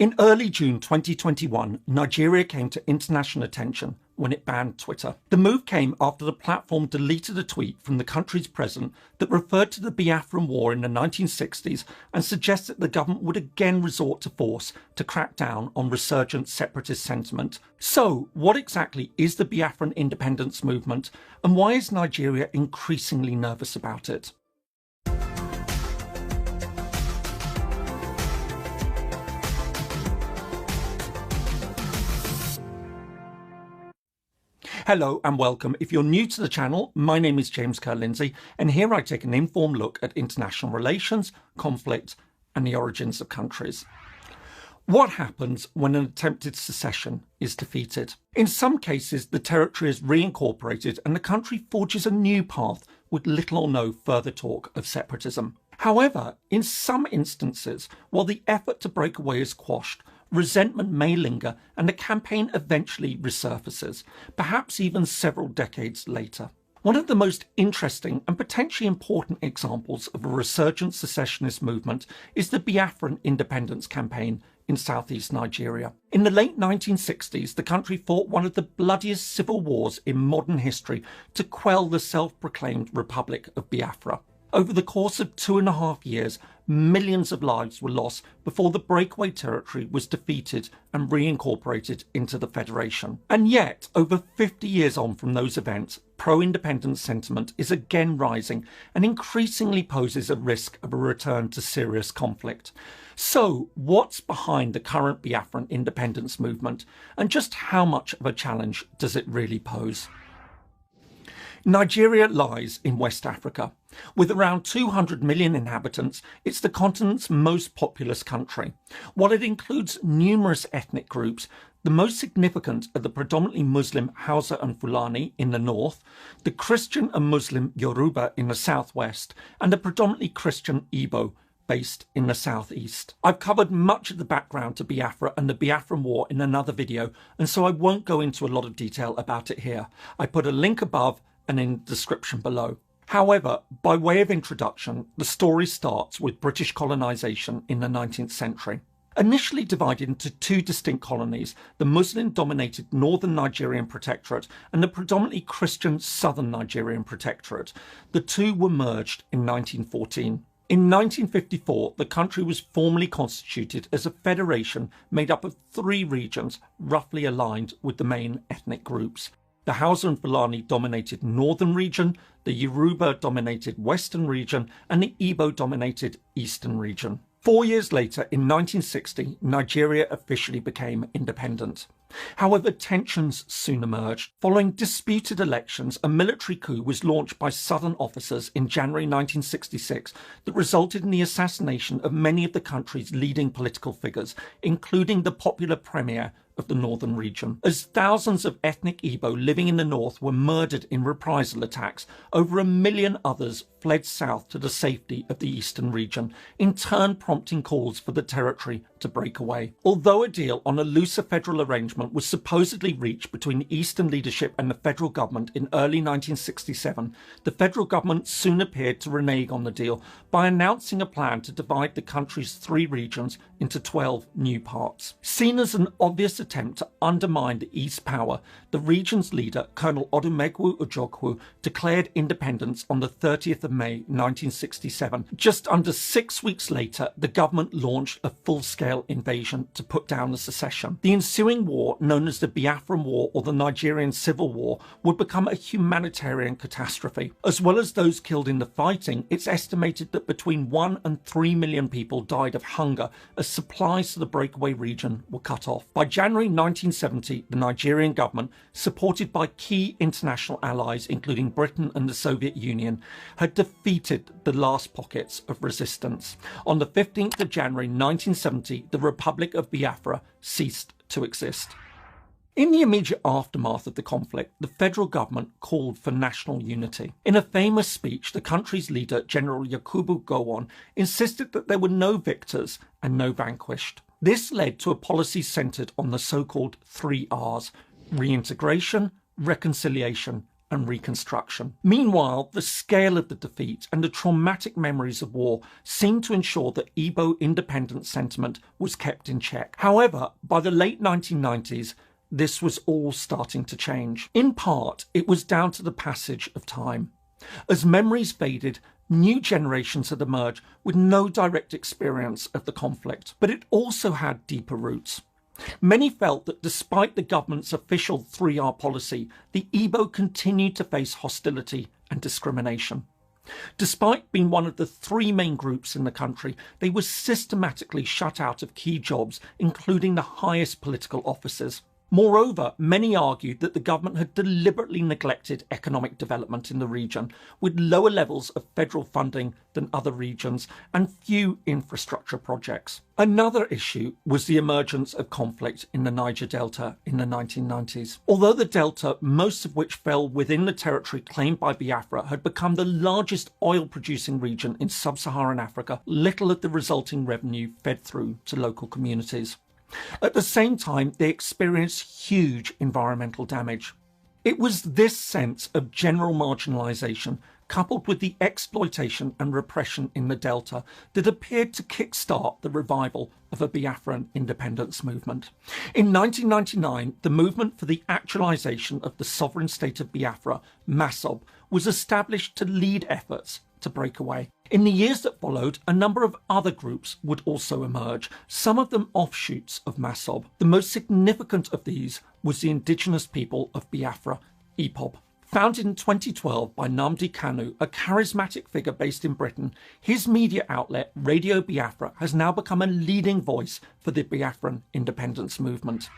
In early June 2021, Nigeria came to international attention when it banned Twitter. The move came after the platform deleted a tweet from the country's president that referred to the Biafran War in the 1960s and suggested the government would again resort to force to crack down on resurgent separatist sentiment. So, what exactly is the Biafran independence movement, and why is Nigeria increasingly nervous about it? Hello and welcome. If you're new to the channel, my name is James Kerr-Lindsay, and here I take an informed look at international relations, conflict, and the origins of countries. What happens when an attempted secession is defeated? In some cases, the territory is reincorporated and the country forges a new path with little or no further talk of separatism. However, in some instances, while the effort to break away is quashed, resentment may linger and the campaign eventually resurfaces, perhaps even several decades later. One of the most interesting and potentially important examples of a resurgent secessionist movement is the Biafran independence campaign in southeast Nigeria. In the late 1960s, the country fought one of the bloodiest civil wars in modern history to quell the self-proclaimed Republic of Biafra. Over the course of 2.5 years, millions of lives were lost before the breakaway territory was defeated and reincorporated into the Federation. And yet, over 50 years on from those events, pro-independence sentiment is again rising and increasingly poses a risk of a return to serious conflict. So, what's behind the current Biafran independence movement, and just how much of a challenge does it really pose? Nigeria lies in West Africa. With around 200 million inhabitants, it's the continent's most populous country. While it includes numerous ethnic groups, the most significant are the predominantly Muslim Hausa and Fulani in the north, the Christian and Muslim Yoruba in the southwest, and the predominantly Christian Igbo based in the southeast. I've covered much of the background to Biafra and the Biafran War in another video, and so I won't go into a lot of detail about it here. I put a link above and in the description below. However, by way of introduction, the story starts with British colonisation in the 19th century. Initially divided into two distinct colonies, the Muslim-dominated Northern Nigerian Protectorate and the predominantly Christian Southern Nigerian Protectorate, the two were merged in 1914. In 1954, the country was formally constituted as a federation made up of 3 regions roughly aligned with the main ethnic groups. The Hausa and Fulani dominated northern region, the Yoruba dominated western region, and the Igbo dominated eastern region. 4 years later, in 1960, Nigeria officially became independent. However, tensions soon emerged. Following disputed elections, a military coup was launched by Southern officers in January 1966 that resulted in the assassination of many of the country's leading political figures, including the popular premier of the northern region. As thousands of ethnic Igbo living in the north were murdered in reprisal attacks, over 1 million others fled south to the safety of the eastern region, in turn prompting calls for the territory to break away. Although a deal on a looser federal arrangement was supposedly reached between the eastern leadership and the federal government in early 1967, the federal government soon appeared to renege on the deal by announcing a plan to divide the country's 3 regions into 12 new parts. Seen as an obvious attempt to undermine the East power, the region's leader, Colonel Odumegwu Ojukwu, declared independence on the 30th of May 1967. Just under 6 weeks later, the government launched a full-scale invasion to put down the secession. The ensuing war, known as the Biafran War or the Nigerian Civil War, would become a humanitarian catastrophe. As well as those killed in the fighting, it's estimated that between 1 and 3 million people died of hunger as supplies to the breakaway region were cut off. By January 1970, the Nigerian government, supported by key international allies including Britain and the Soviet Union, had defeated the last pockets of resistance. On the 15th of January 1970, the Republic of Biafra ceased to exist. In the immediate aftermath of the conflict, the federal government called for national unity. In a famous speech, the country's leader, General Yakubu Gowon, insisted that there were no victors and no vanquished. This led to a policy centred on the so-called 3 Rs: reintegration, reconciliation, and reconstruction. Meanwhile, the scale of the defeat and the traumatic memories of war seemed to ensure that Igbo independence sentiment was kept in check. However, by the late 1990s, this was all starting to change. In part, it was down to the passage of time. As memories faded, new generations had emerged with no direct experience of the conflict. But it also had deeper roots. Many felt that despite the government's official 3R policy, the Igbo continued to face hostility and discrimination. Despite being one of the three main groups in the country, they were systematically shut out of key jobs, including the highest political offices. Moreover, many argued that the government had deliberately neglected economic development in the region, with lower levels of federal funding than other regions and few infrastructure projects. Another issue was the emergence of conflict in the Niger Delta in the 1990s. Although the Delta, most of which fell within the territory claimed by Biafra, had become the largest oil-producing region in sub-Saharan Africa, little of the resulting revenue fed through to local communities. At the same time, they experienced huge environmental damage. It was this sense of general marginalisation, coupled with the exploitation and repression in the Delta, that appeared to kickstart the revival of a Biafran independence movement. In 1999, the movement for the actualisation of the sovereign state of Biafra, MASOB, was established to lead efforts to break away. In the years that followed, a number of other groups would also emerge, some of them offshoots of MASOB. The most significant of these was the indigenous people of Biafra, IPOB. Founded in 2012 by Nnamdi Kanu, a charismatic figure based in Britain, his media outlet, Radio Biafra, has now become a leading voice for the Biafran independence movement.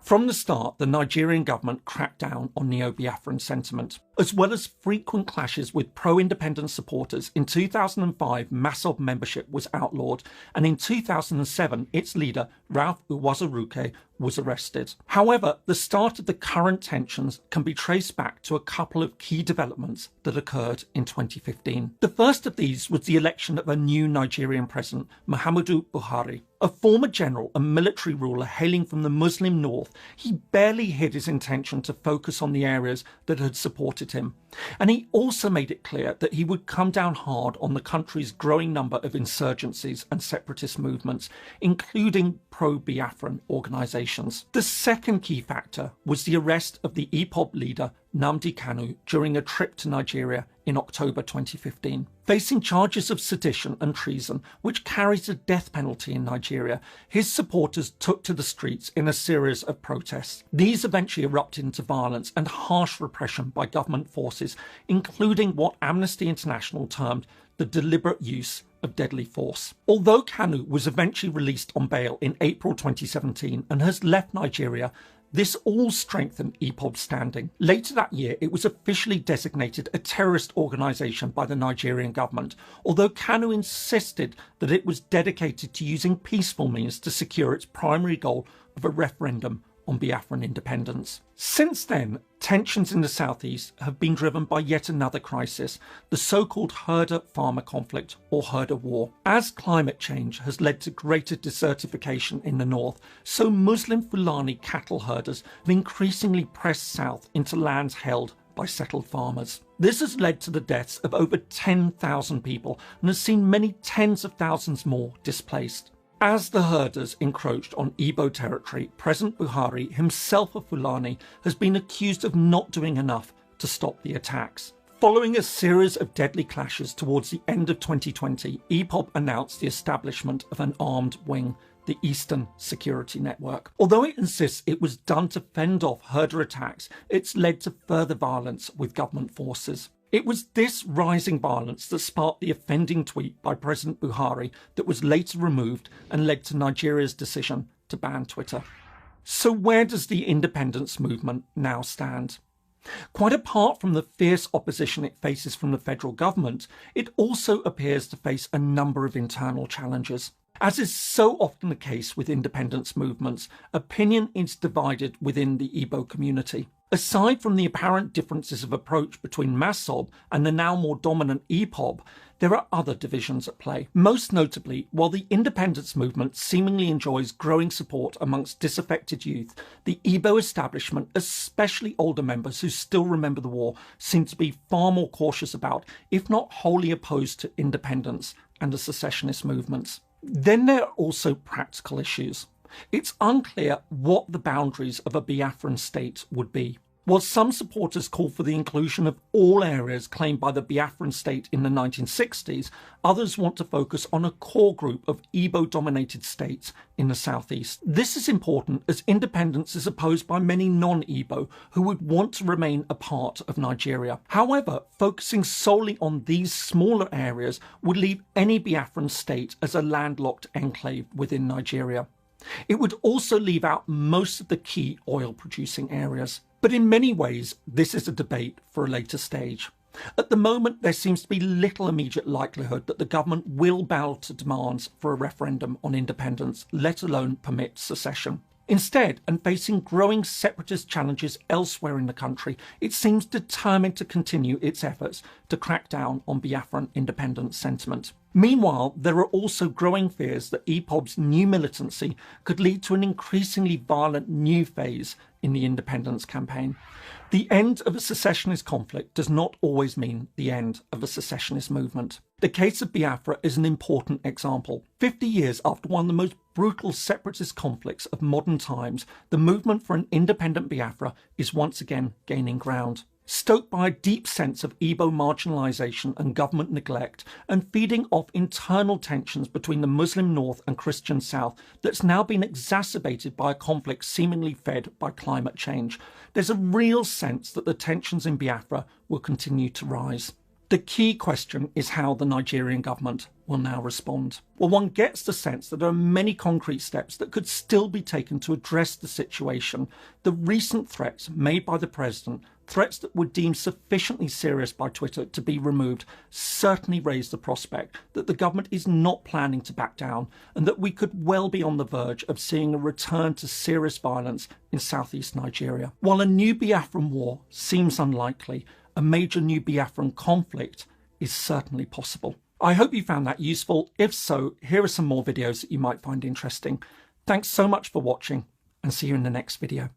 From the start, the Nigerian government cracked down on neo-Biafran sentiment. As well as frequent clashes with pro-independence supporters, in 2005 MASOB membership was outlawed, and in 2007 its leader, Ralph Uwazuruke, was arrested. However, the start of the current tensions can be traced back to a couple of key developments that occurred in 2015. The first of these was the election of a new Nigerian president, Muhammadu Buhari. A former general and military ruler hailing from the Muslim north, he barely hid his intention to focus on the areas that had supported him. And he also made it clear that he would come down hard on the country's growing number of insurgencies and separatist movements, including pro-Biafran organisations. The second key factor was the arrest of the IPOB leader Nnamdi Kanu during a trip to Nigeria in October 2015. Facing charges of sedition and treason, which carries the death penalty in Nigeria, his supporters took to the streets in a series of protests. These eventually erupted into violence and harsh repression by government forces, including what Amnesty International termed the deliberate use of deadly force. Although Kanu was eventually released on bail in April 2017 and has left Nigeria, this all strengthened IPOB's standing. Later that year, it was officially designated a terrorist organisation by the Nigerian government, although Kanu insisted that it was dedicated to using peaceful means to secure its primary goal of a referendum on Biafran independence. Since then, tensions in the southeast have been driven by yet another crisis, the so-called herder-farmer conflict or herder war. As climate change has led to greater desertification in the north, so Muslim Fulani cattle herders have increasingly pressed south into lands held by settled farmers. This has led to the deaths of over 10,000 people and has seen many tens of thousands more displaced. As the herders encroached on Igbo territory, President Buhari, himself a Fulani, has been accused of not doing enough to stop the attacks. Following a series of deadly clashes towards the end of 2020, IPOB announced the establishment of an armed wing, the Eastern Security Network. Although it insists it was done to fend off herder attacks, it's led to further violence with government forces. It was this rising violence that sparked the offending tweet by President Buhari that was later removed and led to Nigeria's decision to ban Twitter. So where does the independence movement now stand? Quite apart from the fierce opposition it faces from the federal government, it also appears to face a number of internal challenges. As is so often the case with independence movements, opinion is divided within the Igbo community. Aside from the apparent differences of approach between MASOB and the now more dominant EPOB, there are other divisions at play. Most notably, while the independence movement seemingly enjoys growing support amongst disaffected youth, the Igbo establishment, especially older members who still remember the war, seem to be far more cautious about, if not wholly opposed to, independence and the secessionist movements. Then there are also practical issues. It's unclear what the boundaries of a Biafran state would be. While some supporters call for the inclusion of all areas claimed by the Biafran state in the 1960s, others want to focus on a core group of Igbo-dominated states in the southeast. This is important as independence is opposed by many non-Igbo who would want to remain a part of Nigeria. However, focusing solely on these smaller areas would leave any Biafran state as a landlocked enclave within Nigeria. It would also leave out most of the key oil-producing areas. But in many ways, this is a debate for a later stage. At the moment, there seems to be little immediate likelihood that the government will bow to demands for a referendum on independence, let alone permit secession. Instead, and facing growing separatist challenges elsewhere in the country, it seems determined to continue its efforts to crack down on Biafran independence sentiment. Meanwhile, there are also growing fears that EPOB's new militancy could lead to an increasingly violent new phase in the independence campaign. The end of a secessionist conflict does not always mean the end of a secessionist movement. The case of Biafra is an important example. 50 years after one of the most brutal separatist conflicts of modern times, the movement for an independent Biafra is once again gaining ground. Stoked by a deep sense of Igbo marginalisation and government neglect, and feeding off internal tensions between the Muslim North and Christian South that's now been exacerbated by a conflict seemingly fed by climate change, there's a real sense that the tensions in Biafra will continue to rise. The key question is how the Nigerian government will now respond. Well, one gets the sense that there are many concrete steps that could still be taken to address the situation. The recent threats made by the president, threats that were deemed sufficiently serious by Twitter to be removed, certainly raise the prospect that the government is not planning to back down and that we could well be on the verge of seeing a return to serious violence in southeast Nigeria. While a new Biafran war seems unlikely, a major new Biafran conflict is certainly possible. I hope you found that useful. If so, here are some more videos that you might find interesting. Thanks so much for watching, and see you in the next video.